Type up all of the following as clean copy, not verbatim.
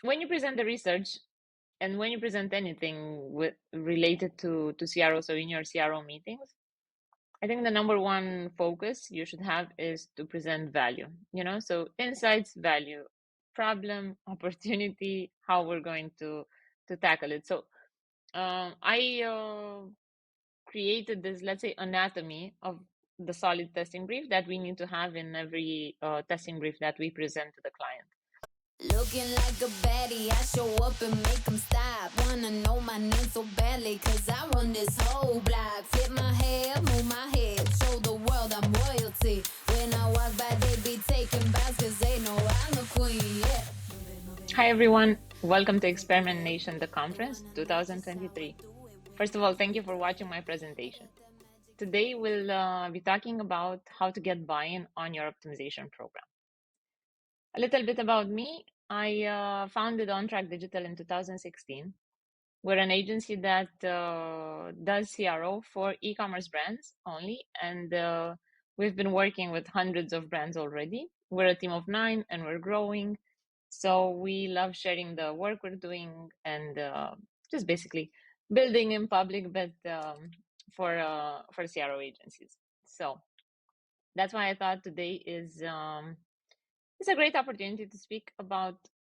when you present the research and when you present anything related to CRO, so in your CRO meetings, I think the number one focus you should have is to present value, so insights, value, problem, opportunity, how we're going to tackle it. So I created this, let's say, anatomy of the solid testing brief that we need to have in every testing brief that we present to the client. Looking like a baddie, I show up and make them stop. Wanna know my name so badly, cause I run this whole block. Flip my hair, move my head, show the world I'm royalty. When I walk by, they be taking bows, cause they know I'm the queen, yeah. Hi everyone, welcome to Experiment Nation, the conference 2023. First of all, thank you for watching my presentation. Today we'll be talking about how to get buy-in on your optimization program. A little bit about me. I founded On Track Digital in 2016. We're an agency that does CRO for e-commerce brands only, and we've been working with hundreds of brands already. We're a team of 9 and we're growing. So we love sharing the work we're doing and just basically building in public, but for CRO agencies. So that's why I thought today is it's a great opportunity to speak about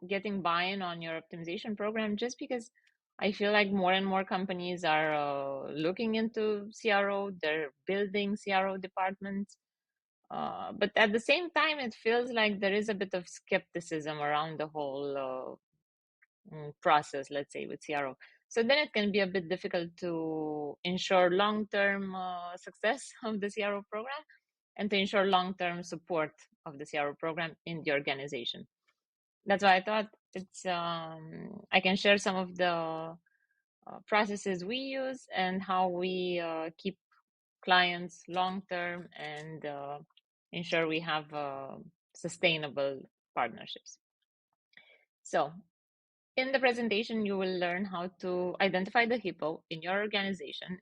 getting buy-in on your optimization program, just because I feel like more and more companies are looking into CRO, they're building CRO departments. But at the same time, it feels like there is a bit of skepticism around the whole process, let's say, with CRO. So then it can be a bit difficult to ensure long-term success of the CRO program and to ensure long-term support of the CRO program in the organization. That's why I thought I can share some of the processes we use and how we keep clients long-term and ensure we have sustainable partnerships. So in the presentation, you will learn how to identify the Hippo in your organization.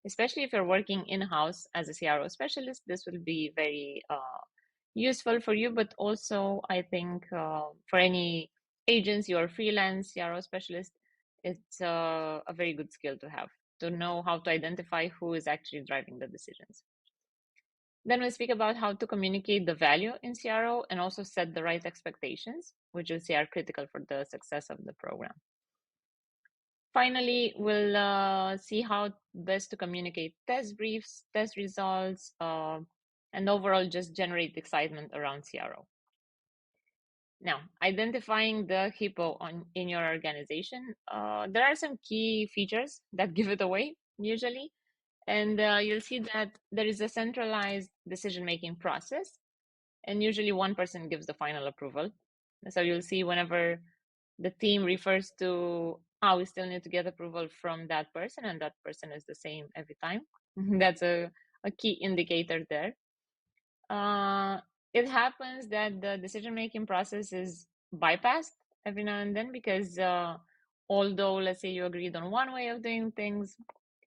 Especially if you're working in-house as a CRO specialist, this will be very useful for you, but also I think for any agency or freelance CRO specialist, it's a very good skill to have, to know how to identify who is actually driving the decisions. Then we'll speak about how to communicate the value in CRO and also set the right expectations, which you'll see are critical for the success of the program. Finally, we'll see how best to communicate test briefs, test results, and overall just generate excitement around CRO. Now, identifying the Hippo in your organization, there are some key features that give it away usually. And you'll see that there is a centralized decision-making process, and usually one person gives the final approval. So you'll see whenever the team refers to, we still need to get approval from that person, and that person is the same every time. That's a key indicator there. It happens that the decision-making process is bypassed every now and then because although, let's say, you agreed on one way of doing things,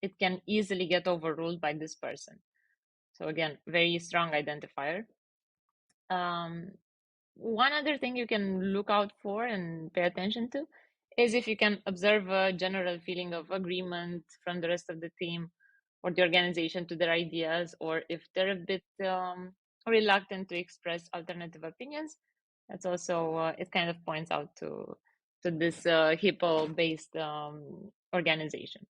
it can easily get overruled by this person. So again, very strong identifier. One other thing you can look out for and pay attention to is if you can observe a general feeling of agreement from the rest of the team or the organization to their ideas, or if they're a bit reluctant to express alternative opinions. That's also, it kind of points out to this Hippo-based organization.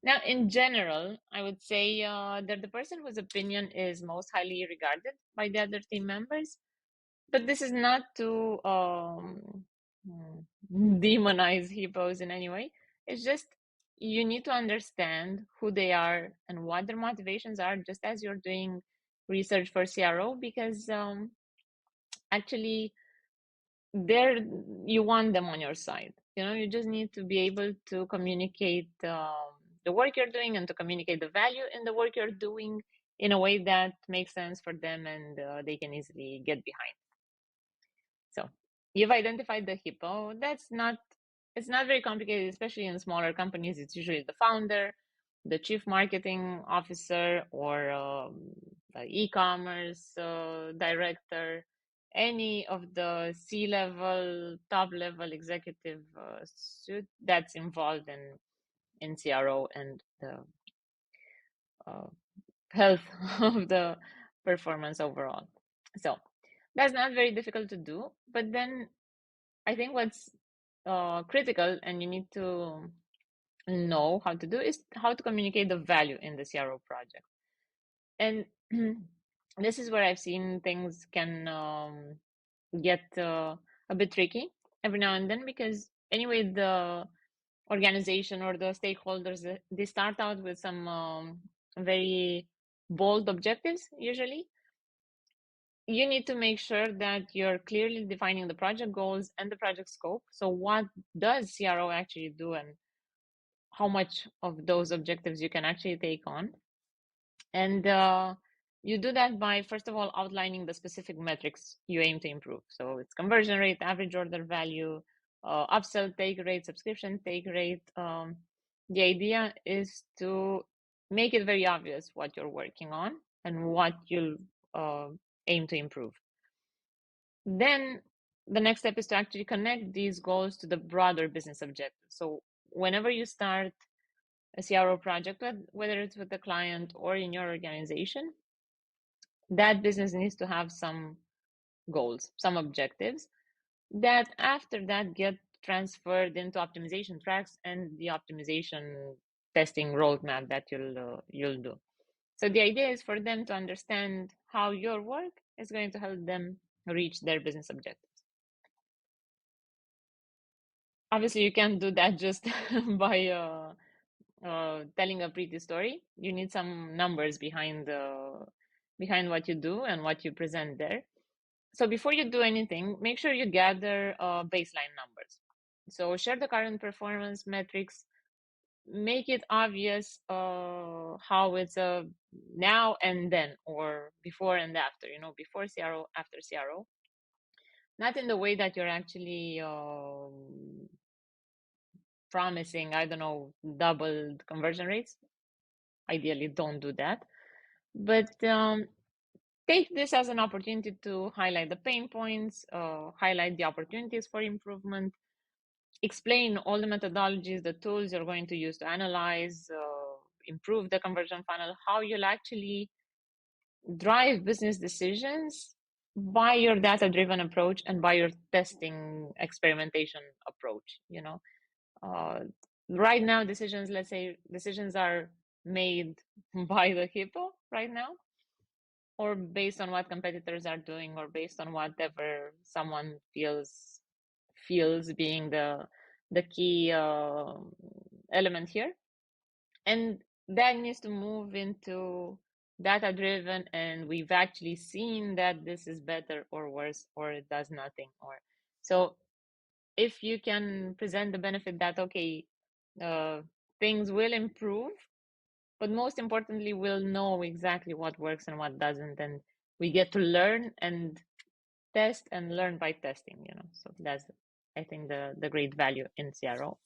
Now, in general, I would say that the person whose opinion is most highly regarded by the other team members, but this is not to demonize hippos in any way. It's just you need to understand who they are and what their motivations are, just as you're doing research for CRO, because actually you want them on your side. You just need to be able to communicate the work you're doing and to communicate the value in the work you're doing in a way that makes sense for them and they can easily get behind. So you've identified the Hippo. It's not very complicated, especially in smaller companies. It's usually the founder, the chief marketing officer, or the e-commerce director. any of the C-level, top-level executive suit that's involved in CRO and the health of the performance overall. So that's not very difficult to do, but then I think what's critical and you need to know how to do is how to communicate the value in the CRO project. And this is where I've seen things can get a bit tricky every now and then, because anyway, the organization or the stakeholders, they start out with some very bold objectives usually. You need to make sure that you're clearly defining the project goals and the project scope. So what does CRO actually do, and how much of those objectives you can actually take on? And you do that by, first of all, outlining the specific metrics you aim to improve. So it's conversion rate, average order value, upsell take rate, subscription take rate. The idea is to make it very obvious what you're working on and what you'll aim to improve. Then the next step is to actually connect these goals to the broader business objectives. So whenever you start a CRO project, whether it's with the client or in your organization, that business needs to have some goals, some objectives that after that get transferred into optimization tracks and the optimization testing roadmap that you'll do. So the idea is for them to understand how your work is going to help them reach their business objectives. Obviously, you can't do that just by telling a pretty story. You need some numbers behind what you do and what you present there. So before you do anything, make sure you gather baseline numbers. So share the current performance metrics. Make it obvious how it's a now and then, or before and after. Before CRO, after CRO. Not in the way that you're actually promising, I don't know, doubled conversion rates. Ideally, don't do that. But take this as an opportunity to highlight the pain points, highlight the opportunities for improvement, explain all the methodologies, the tools you're going to use to analyze, improve the conversion funnel, how you'll actually drive business decisions by your data-driven approach and by your testing experimentation approach. Right now, let's say decisions are made by the Hippo right now, or based on what competitors are doing, or based on whatever someone feels being the key element here. And that needs to move into data driven, and we've actually seen that this is better or worse, or it does nothing. Or so if you can present the benefit that things will improve, but most importantly, we'll know exactly what works and what doesn't, and we get to learn and test and learn by testing. So that's, I think, the great value in CRO.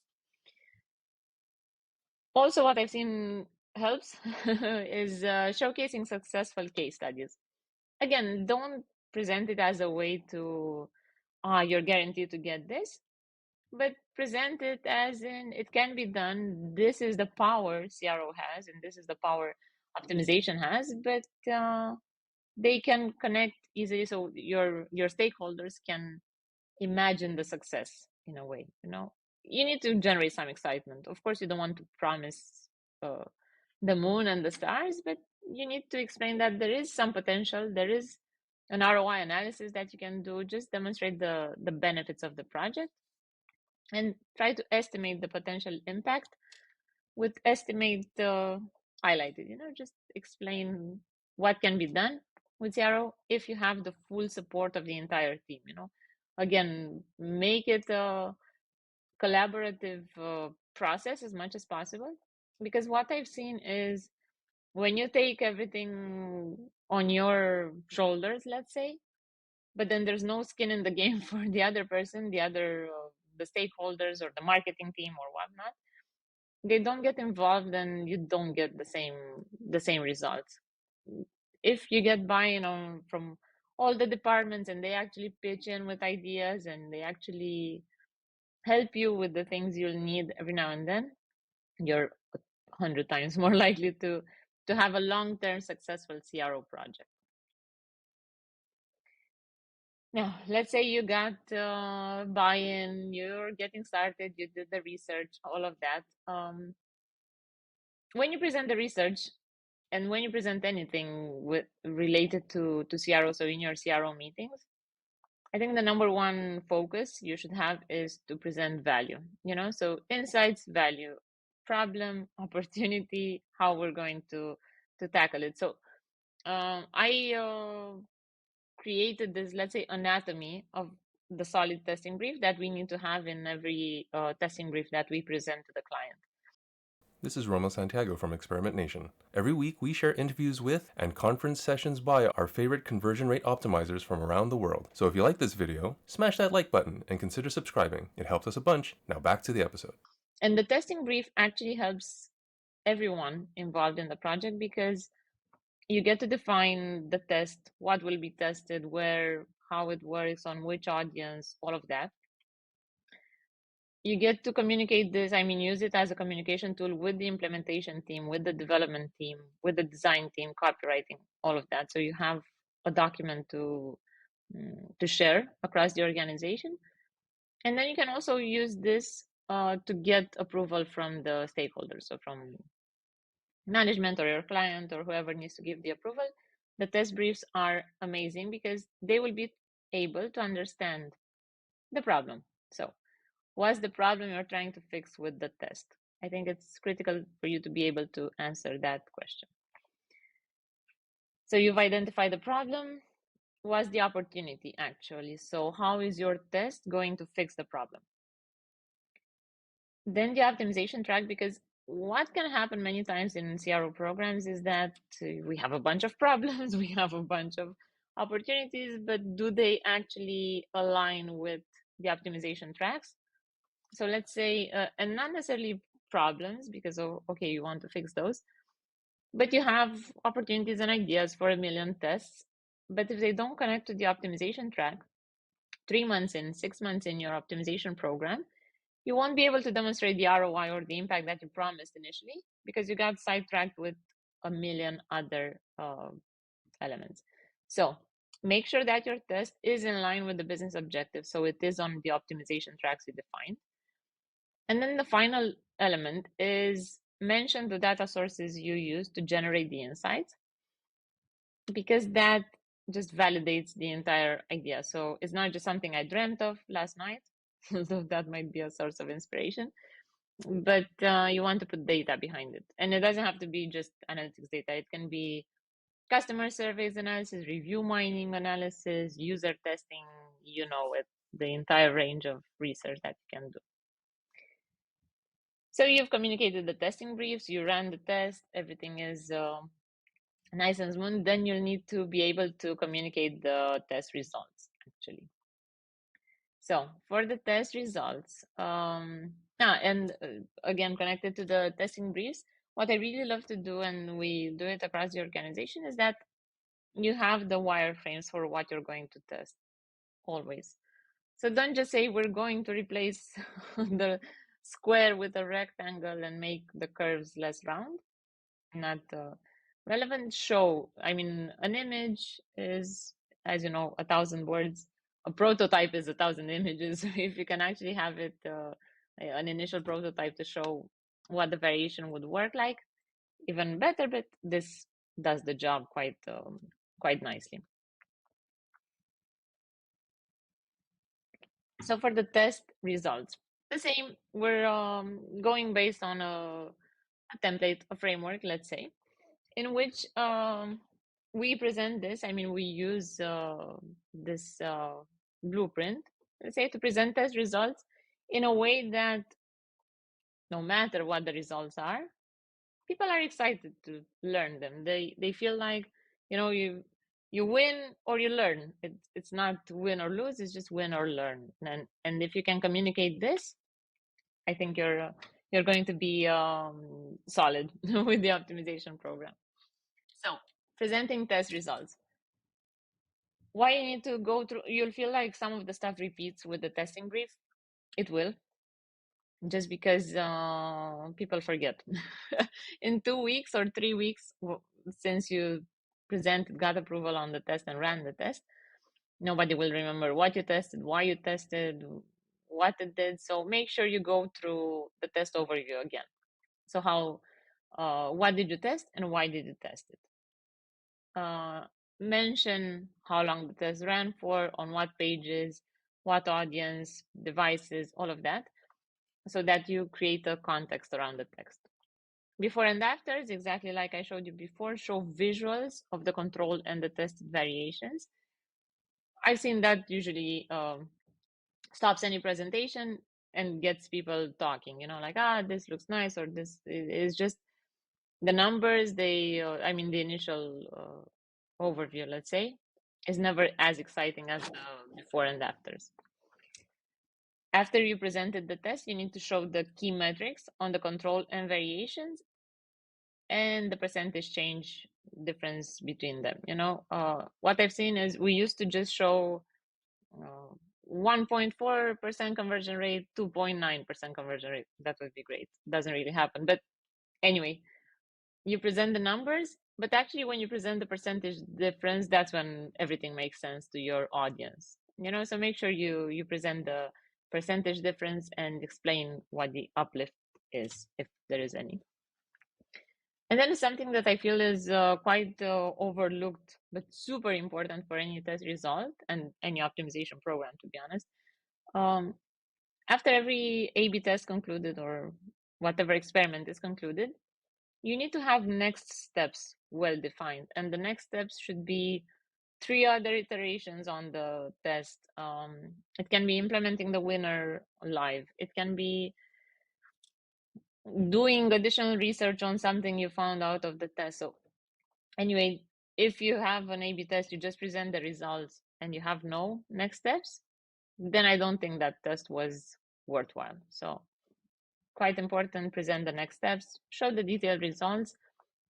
Also, what I've seen helps is showcasing successful case studies. Again, don't present it as a way to you're guaranteed to get this, but present it as in it can be done. This is the power CRO has, and this is the power optimization has, but they can connect easily, so your stakeholders can imagine the success in a way. You need to generate some excitement. Of course, you don't want to promise the moon and the stars, but you need to explain that there is some potential, there is an ROI analysis that you can do. Just demonstrate the benefits of the project and try to estimate the potential impact with estimate highlighted. Just explain what can be done with CRO if you have the full support of the entire team. Again, make it a collaborative process as much as possible, because what I've seen is when you take everything on your shoulders, let's say, but then there's no skin in the game for the other person, the stakeholders or the marketing team or whatnot, they don't get involved, and you don't get the same results. If you get buy-in from all the departments, and they actually pitch in with ideas, and they actually help you with the things you'll need every now and then, you're 100 times more likely to have a long-term successful CRO project. Now, let's say you got buy-in, you're getting started, you did the research, all of that. When you present the research, and when you present anything related to CRO, so in your CRO meetings, I think the number one focus you should have is to present value, so insights, value, problem, opportunity, how we're going to tackle it. So I created this, let's say, anatomy of the solid testing brief that we need to have in every testing brief that we present to the client. This is Romo Santiago from Experiment Nation. Every week we share interviews with and conference sessions by our favorite conversion rate optimizers from around the world. So if you like this video, smash that like button and consider subscribing. It helps us a bunch. Now back to the episode. And the testing brief actually helps everyone involved in the project, because you get to define the test, what will be tested, where, how it works, on which audience, all of that. You get to communicate this, use it as a communication tool with the implementation team, with the development team, with the design team, copywriting, all of that. So you have a document to share across the organization. And then you can also use this to get approval from the stakeholders, so from management or your client or whoever needs to give the approval. The test briefs are amazing because they will be able to understand the problem. So what's the problem you're trying to fix with the test? I think it's critical for you to be able to answer that question. So you've identified the problem. What's the opportunity actually? So how is your test going to fix the problem? Then the optimization track, because what can happen many times in CRO programs is that we have a bunch of problems, we have a bunch of opportunities, but do they actually align with the optimization tracks? So let's say, and not necessarily problems, because okay, you want to fix those, but you have opportunities and ideas for 1 million tests. But if they don't connect to the optimization track, 3 months in, 6 months in your optimization program, you won't be able to demonstrate the ROI or the impact that you promised initially, because you got sidetracked with 1 million other elements. So make sure that your test is in line with the business objective, so it is on the optimization tracks you defined. And then the final element is mention the data sources you use to generate the insights, because that just validates the entire idea. So it's not just something I dreamt of last night, although that might be a source of inspiration, but you want to put data behind it. And it doesn't have to be just analytics data. It can be customer surveys analysis, review mining analysis, user testing, with the entire range of research that you can do. So you've communicated the testing briefs, you ran the test, everything is nice and smooth. Then you'll need to be able to communicate the test results, actually. So for the test results, and again, connected to the testing briefs, what I really love to do, and we do it across the organization, is that you have the wireframes for what you're going to test, always. So don't just say we're going to replace the square with a rectangle and make the curves less round. Not relevant. Show, an image is, as you know, 1,000 words. A prototype is 1,000 images. If you can actually have it, an initial prototype to show what the variation would work like, even better, but this does the job quite nicely. So for the test results, the same, we're going based on a template, a framework, let's say, in which we present this. We use this blueprint, let's say, to present test results in a way that no matter what the results are, people are excited to learn them. They feel like, you win or you learn. It's not win or lose, it's just win or learn. And if you can communicate this, I think you're going to be solid with the optimization program. So presenting test results. Why you need to go through, you'll feel like some of the stuff repeats with the testing brief. It will, just because people forget. In 2 weeks or 3 weeks, since you presented, got approval on the test and ran the test, nobody will remember what you tested, why you tested, what it did. So make sure you go through the test overview again. So what did you test and why did you test it? Mention how long the test ran for, on what pages, what audience, devices, all of that, so that you create a context around the text. Before and after is exactly like I showed you before. Show visuals of the control and the tested variations. I've seen that usually stops any presentation and gets people talking, like, this looks nice, or this is just the numbers. The initial overview, let's say, is never as exciting as the before and afters. After you presented the test, you need to show the key metrics on the control and variations and the percentage change difference between them. What I've seen is we used to just show 1.4% conversion rate, 2.9% conversion rate. That would be great. Doesn't really happen. But anyway, you present the numbers, but actually when you present the percentage difference, that's when everything makes sense to your audience. So make sure you present the percentage difference and explain what the uplift is, if there is any. And then something that I feel is quite overlooked, but super important for any test result and any optimization program, to be honest. After every A/B test concluded, or whatever experiment is concluded, you need to have next steps well defined. And the next steps should be 3 other iterations on the test. It can be implementing the winner live. It can be doing additional research on something you found out of the test. So anyway, if you have an A/B test, you just present the results and you have no next steps, then I don't think that test was worthwhile. So quite important, present the next steps, show the detailed results,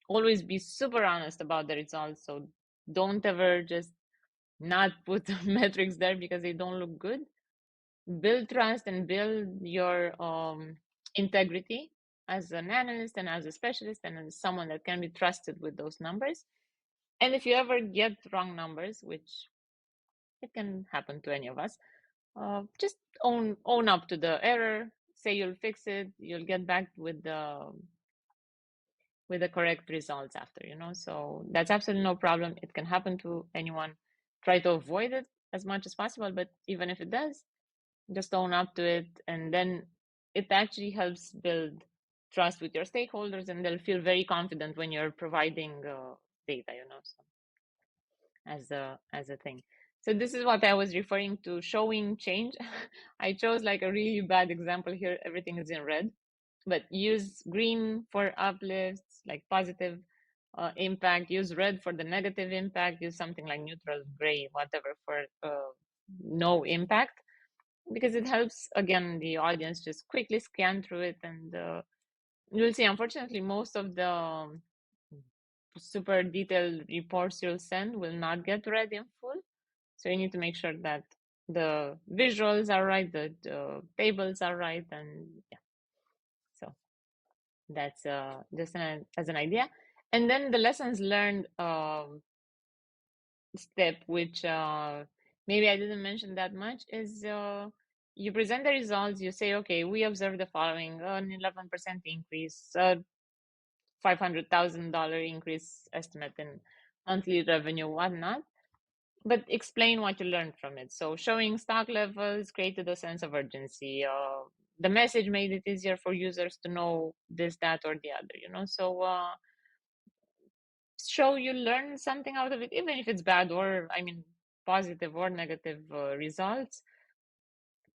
always be super honest about the results. So don't ever just not put metrics there because they don't look good. Build trust and build your integrity as an analyst and as a specialist and as someone that can be trusted with those numbers. And if you ever get wrong numbers, which it can happen to any of us, just own up to the error, say you'll fix it, you'll get back with the correct results after, so that's absolutely no problem. It can happen to anyone. Try to avoid it as much as possible, but even if it does, just own up to it, and then it actually helps build trust with your stakeholders, and they'll feel very confident when you're providing data, so as a thing. So this is what I was referring to, showing change. I chose like a really bad example here. Everything is in red, but use green for uplifts, like positive impact. Use red for the negative impact. Use something like neutral, gray, whatever, for no impact, because it helps, again, the audience just quickly scan through it. And you'll see, unfortunately, most of the super detailed reports you'll send will not get read in full. So you need to make sure that the visuals are right, the tables are right, and yeah. So that's just as an idea. And then the lessons learned step, which maybe I didn't mention that much, is you present the results. You say, okay, we observed the following: an 11% increase, $500,000 increase estimate in monthly revenue, whatnot. But explain what you learned from it. So showing stock levels created a sense of urgency. The message made it easier for users to know this, that, or the other. So show you learn something out of it, even if it's bad, or positive or negative results.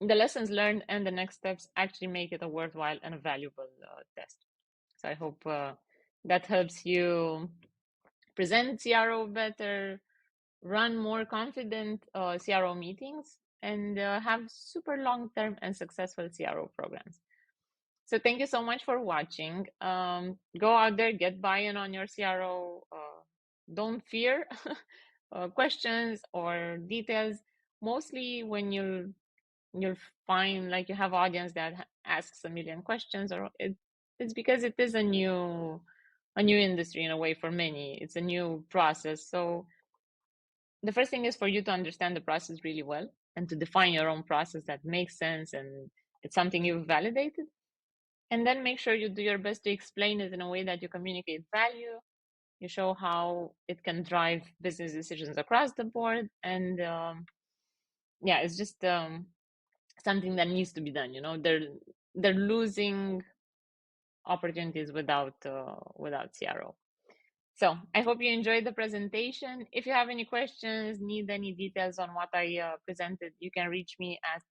The lessons learned and the next steps actually make it a worthwhile and a valuable test. So I hope that helps you present CRO better, run more confident CRO meetings, and have super long-term and successful CRO programs. So thank you so much for watching. Go out there, get buy-in on your CRO. Don't fear. questions or details. Mostly when you'll find like you have audience that asks a million questions, or it's because it is a new industry in a way for many. It's a new process. So the first thing is for you to understand the process really well and to define your own process that makes sense and it's something you've validated. And then make sure you do your best to explain it in a way that you communicate value, you show how it can drive business decisions across the board. And yeah, it's just something that needs to be done. They're losing opportunities without CRO. So I hope you enjoyed the presentation. If you have any questions, need any details on what I presented, you can reach me at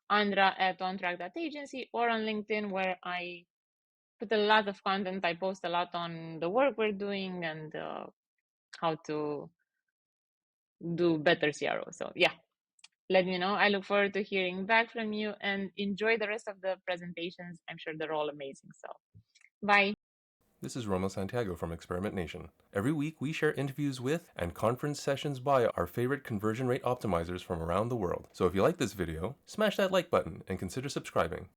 andra@ontrack.agency or on LinkedIn, where I put a lot of content. I post a lot on the work we're doing and how to do better CRO. So yeah, let me know. I look forward to hearing back from you and enjoy the rest of the presentations. I'm sure they're all amazing. So bye. This is Romo Santiago from Experiment Nation. Every week we share interviews with and conference sessions by our favorite conversion rate optimizers from around the world. So if you like this video, smash that like button and consider subscribing.